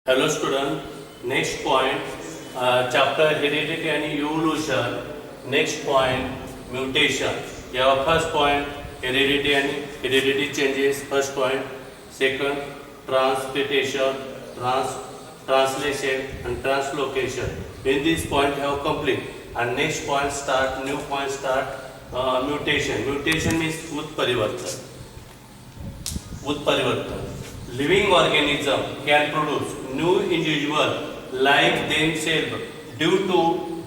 Hello student, next point, chapter heredity and evolution. Next point, mutation. Your first point, heredity and heredity changes. First point. Second, transmutation, translation and translocation. In this point have complete. And next point start, new point start, mutation. Mutation means उत्परिवर्तन. उत्परिवर्तन. Living organism can produce new individual like themselves due to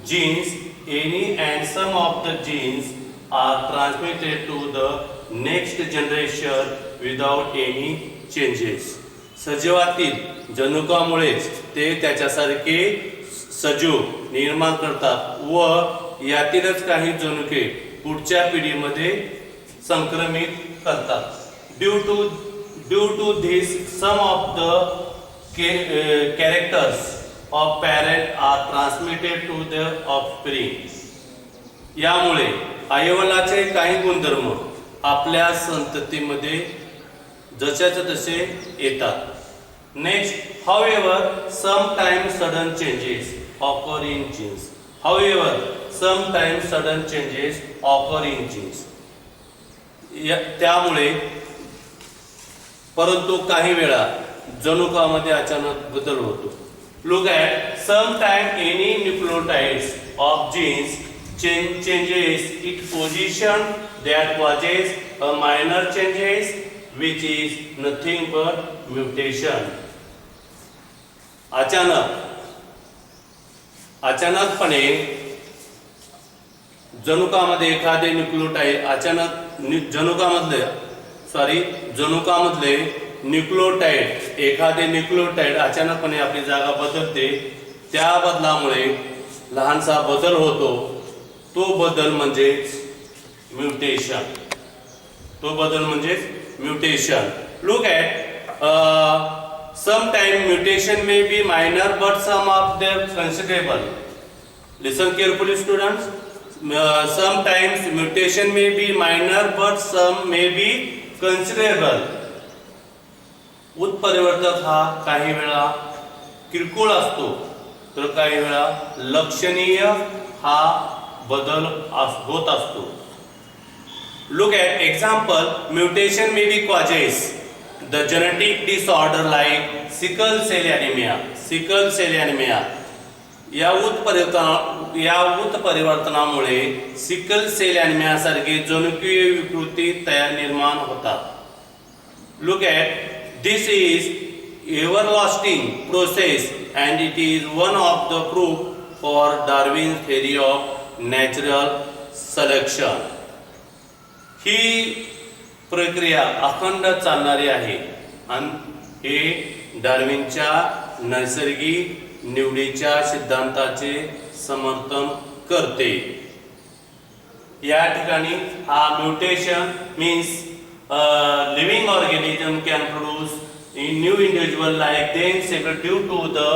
genes. Any and some of the genes are transmitted to the next generation without any changes. सजीवातील जनुकामुळेच ते त्याच्यासारखे सजीव निर्माण करतात व यातीलच काही जनुके पुढच्या पिढीमध्ये संक्रमित करतात. Due to this, some of the characters of parent are transmitted to the offspring. यामुळे आईवडिलाचे काही गुणधर्म आपल्या संततीमध्ये जशाचे तसे येतात. Next, however, sometimes sudden changes occur in genes. However, sometimes sudden changes occur in genes. त्यामुळे परंतु काही वेळा जनुकामध्ये अचानक बदल होतो. Look at sometime any nucleotides of genes changes its position that causes a minor changes which is nothing but mutation. अचानकपणे जनुकामध्ये एखादे nucleotide जनुकामधले nucleotide एखादे न्यूक्लियोटाइड अचानकपणे आपली जागा बदलते. त्या बदलामुळे लहानसा बदल होतो. तो बदल म्हणजे mutation. Look at sometime mutation may be minor but some of them considerable. Listen carefully students. Sometimes mutation may be minor but some may be considerable. उत्परिवर्तक हा काही वेळा किरकोळ असतो तर काही वेळा लक्षणीय हा बदल होत असतो. Look at example, mutation may be causes the genetic disorder like sickle cell anemia. या उत्परिवर्तनामुळे सिकल सेल एनिमिया सारखी जनुकीय विकृती निर्माण होतात. Look at this is everlasting process and it is one of the proof for Darwin's theory of natural selection. ही प्रक्रिया अखंड चालणारी आहे आणि हे डार्विनच्या नैसर्गिक निवडीच्या सिद्धांताचे समर्थन करते. या ठिकाणी हा mutation means living organism can produce in new individual like themselves due to the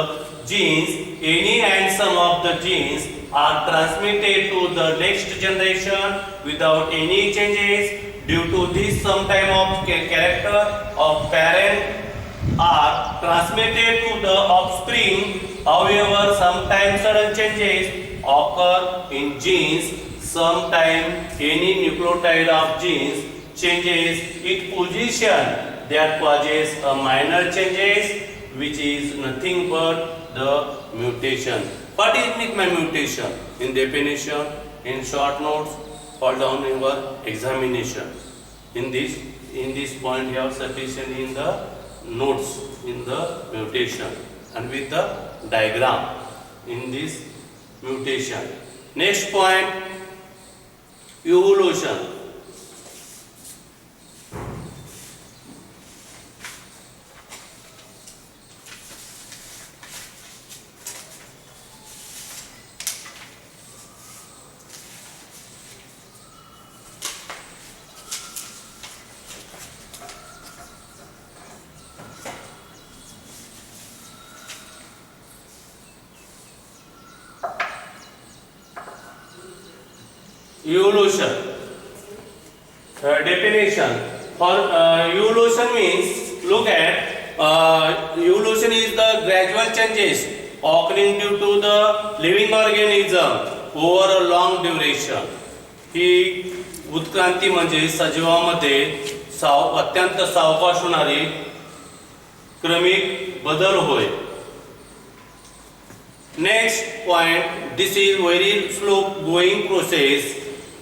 genes. Any and some of the genes are transmitted to the next generation without any changes. Due to this, some type of character of parent are transmitted to the offspring. However, sometimes sudden changes occur in genes. Sometimes any nucleotide of genes changes its position that causes a minor changes which is nothing but the mutation. What is mutation? In definition, in short notes, fall down in your examination. In this point you have sufficient in the notes in the mutation and with the diagram in this mutation. Next point, evolution. Evolution. Definition for evolution means, look at evolution is the gradual changes occurring due to the living organism over a long duration. ही उत्क्रांती म्हणजे सजीवामध्ये अत्यंत सावकाश होणारी क्रमिक बदल होय. Next point, this is very slow going process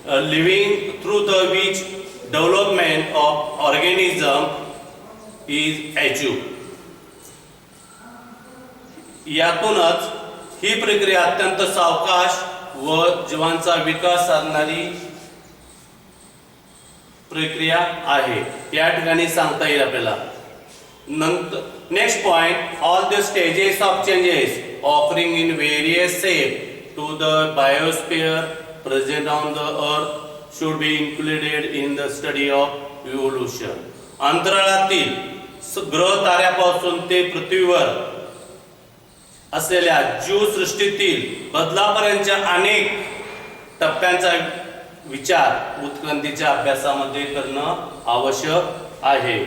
living through the which development of organism is achieved. यातूनच ही प्रक्रिया अत्यंत सावकाश व जीवांचा विकास साधणारी प्रक्रिया आहे या ठिकाणी सांगता येईल आपल्याला. नंतर next point, all the stages of changes offering in various shape to the biosphere present on the earth should be included in the study of evolution. अंतराळातील ग्रह ताऱ्यापासून ते पृथ्वीवर असलेल्या जीवसृष्टीतील बदलापर्यंतच्या अनेक टप्प्यांचा विचार उत्क्रांतीच्या अभ्यासामध्ये करणं आवश्यक आहे.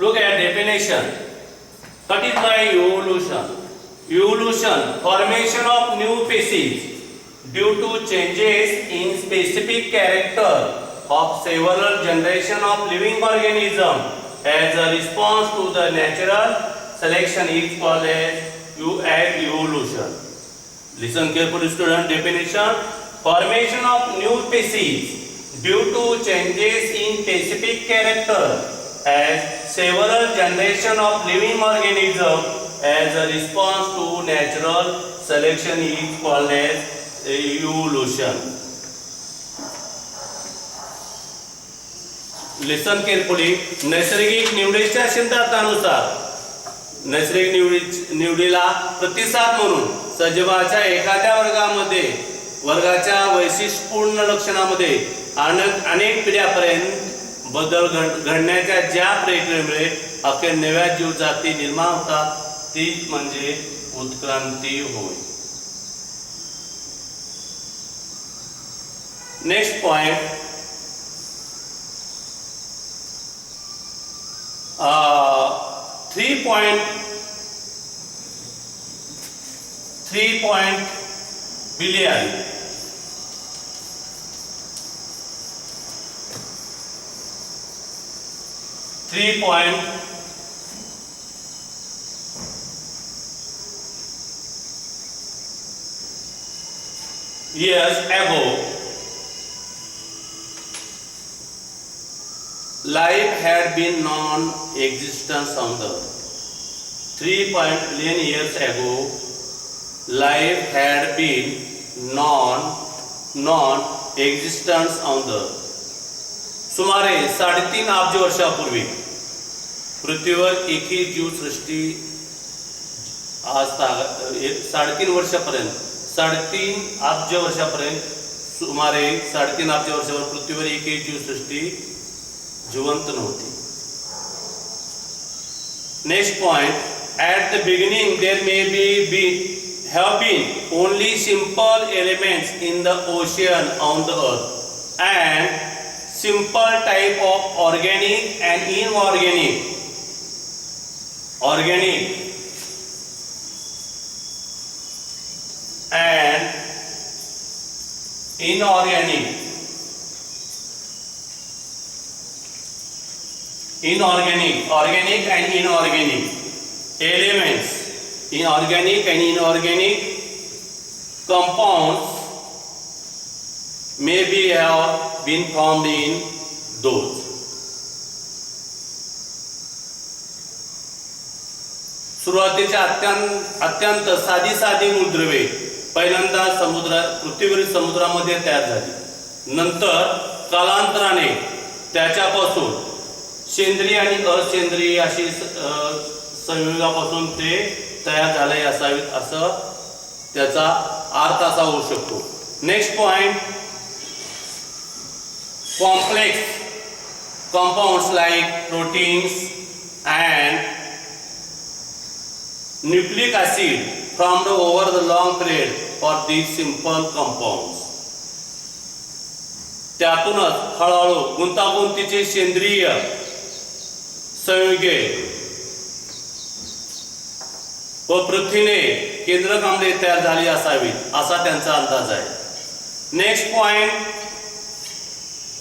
Look at definition. What is by evolution? Evolution, formation of new species due to changes in specific character of several generation of living organism as a response to the natural selection is called as evolution. Listen carefully, student. Definition: formation of new species due to changes in specific character as several generation of living organism as a response to natural selection is called as evolution. Listen carefully. नैसर्गिक निवडीच्या सिद्धांतानुसार नैसर्गिक निवडीला प्रतिसाद म्हणून सजीवाच्या एखाद्या वर्गाच्या वैशिष्ट्यपूर्ण लक्षणामध्ये अनेक पिढ्यापर्यंत बदल घडण्याच्या ज्या प्रक्रियेमुळे अखेर नव्या जीवजाती निर्माण होतात ती म्हणजे उत्क्रांती होय. Next point, 3 billion years ago, life had been non-existent on the earth. 3 billion years ago, life had been non-existent on the earth. सुमारे 3.5 अब्ज वर्षापूर्वी पृथ्वीवर एकही जीवसृष्टी आज 3.5 वर्षापर्यंत 3.5 अब्ज वर्षापर्यंत सुमारे 3.5 अब्ज वर्षावर पृथ्वीवर एकही जीवसृष्टी जिवंत नव्हती. Next point, at the beginning there may have been only simple elements in the ocean on the earth and simple type of organic and inorganic and inorganic elements, inorganic and inorganic compounds may be have been formed in those. सुरुवातीच्या अत्यंत साधी मूलद्रव्ये पहिल्यांदा पृथ्वीवरील समुद्रामध्ये तयार झाली. नंतर कालांतराने त्याच्यापासून सेंद्रिय आणि असेंद्रिय अशी संयोगापासून ते तयार झाले असावेत असं त्याचा अर्थ असा होऊ शकतो. Next point, complex compounds like proteins and nucleic acid formed over the long period for these simple compounds. त्यातूनच हळूहळू गुंतागुंतीचे सेंद्रिय संयुगे व प्रथिने केंद्रक आम्ले तयार झाली असावीत असा त्यांचा अंदाज आहे. Next point,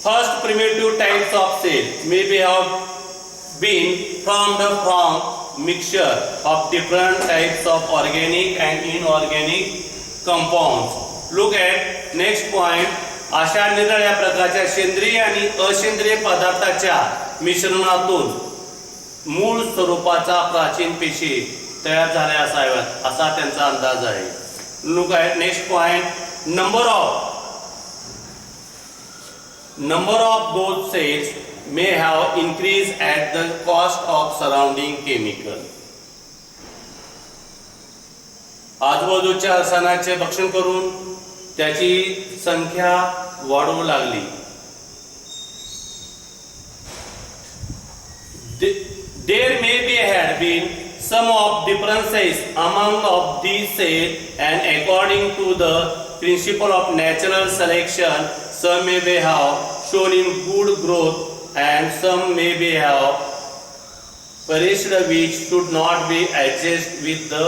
first primitive types of cell may be have been formed from mixture of different types of organic and inorganic compounds. Look at next point. अशा निरनिराळ्या प्रकारच्या सेंद्रिय आणि असेंद्रिय पदार्थाच्या मिश्रणातून मूळ स्वरूपाचा प्राचीन पेशी तयार झाल्या असाव्यात असा त्यांचा अंदाज आहे. Look at next point. Number of those cells may have increased at the cost of surrounding chemical. आजूबाजूच्या रसायनाचे भक्षण करून त्याची संख्या वाढू लागली. There may be had been some of differences among of these cells and according to the principle of natural selection, some may be have shown in good growth and some may be have perished which should not be adjusted with the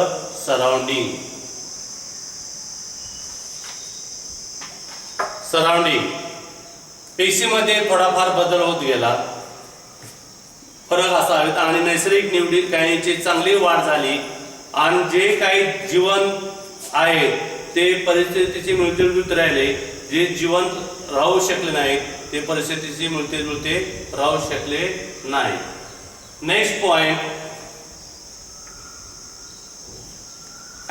surrounding. पेशीमध्ये थोडाफार बदल होत गेला, फरक असावेत आणि नैसर्गिक निवडीत काहींची चांगली वाढ झाली आणि जे काही जिवंत आहे ते परिस्थितीची मिळतेजुळते राहिले, जे जिवंत राहू शकले नाहीत ते परिस्थितीची मिळतेजुळते राहू शकले नाही. Next point,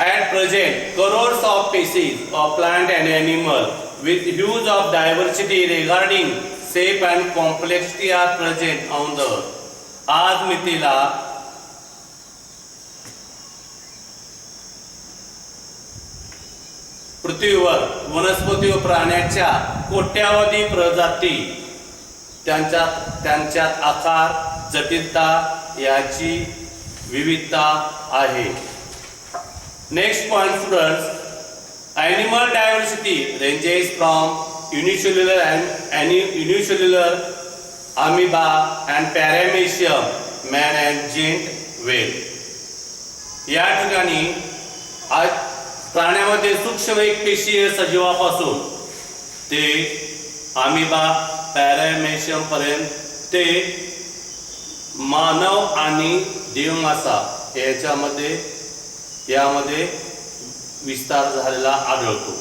at present crores of species of plant and animal with huge of diversity regarding shape and complexity are present on the earth. आज मितीला पृथ्वीवर वनस्पती व प्राण्यांच्या कोट्यावधी प्रजाती त्यांच्यात आकार जटिलता याची विविधता आहे. Next point students, animal diversity ranges from unicellular and unicellular amoeba and paramecium, man and giant whale. या ठिकाणी प्राण्यामध्ये सूक्ष्म एकपेशीय सजीवापासून ते अमिबा पॅरामेशियम पर्यंत ते मानव आणि देवमासा यामध्ये विस्तार झालेला आढळतो.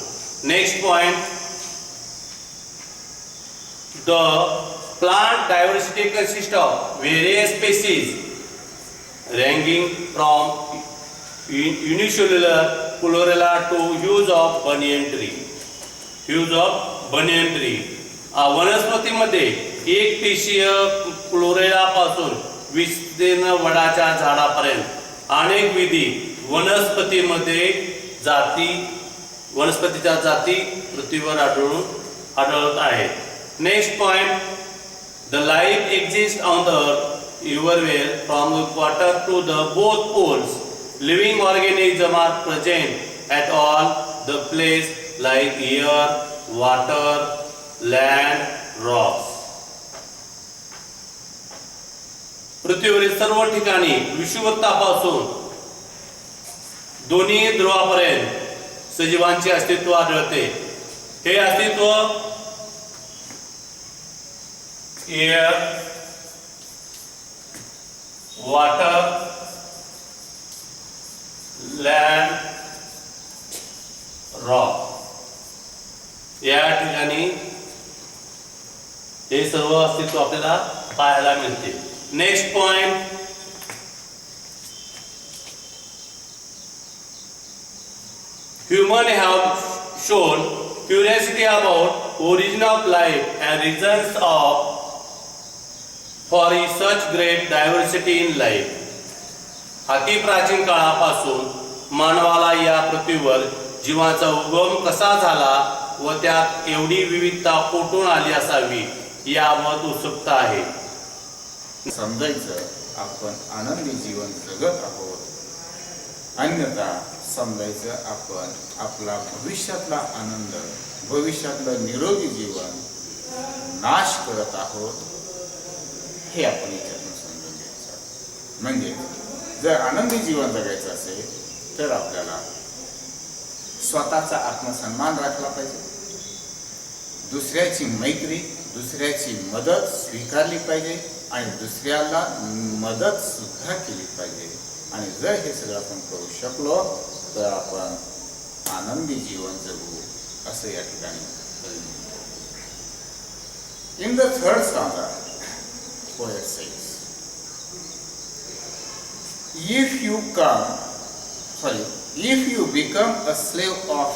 Next point, the plant diversity consist of various species ranging from unicellular chlorella to huge of banyan tree. वनस्पतीमध्ये एक पेशीय क्लोरेलापासून विस्तीर्ण वडाच्या झाडापर्यंत अनेक विधी वनस्पतीच्या जाती पृथ्वीवर आढळत आहेत. Next point, the life exist on the earth everywhere from the equator to the both poles. Living organism are present at all the place like air, water, land, rocks. पृथ्वीवरील सर्व ठिकाणी विषुववृत्तापासून दोन्ही ध्रुवापर्यंत सजीवांचे अस्तित्व आढळते. हे अस्तित्व एअर, वॉटर, लँड, रॉक या ठिकाणी हे सर्व अस्तित्व आपल्याला पाहायला मिळते. Next point, humans have shown curiosity about origin of life and reasons for such great diversity in life. अति प्राचीन काळापासून मानवाला या पृथ्वीवर जीवाचा उगम कसा झाला व त्यात एवढी विविधता कुठून आली असावी यावर उत्सुकता आहे. समजायचं आपण आनंदी जीवन जगत आहोत अन्यथा समजायचं आपण आपला भविष्यातला आनंद, भविष्यातलं निरोगी जीवन नाश करत आहोत, हे आपण याच्यातून समजून घ्यायचं. म्हणजे जर आनंदी जीवन जगायचं असेल तर आपल्याला स्वतःचा आत्मसन्मान राखला पाहिजे, दुसऱ्याची मैत्री, दुसऱ्याची मदत स्वीकारली पाहिजे आणि दुसऱ्याला मदत सुद्धा केली पाहिजे. आणि जर हे सगळं आपण करू शकलो तर आपण आनंदी जीवन जगू, असं या ठिकाणी in the third stanza poet says, if you become a slave of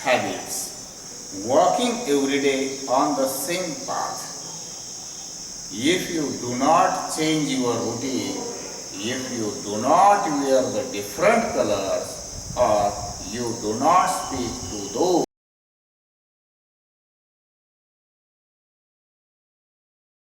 habits, walking every day on the same path, if you do not change your routine, if you do not wear the different colors, or you do not speak to those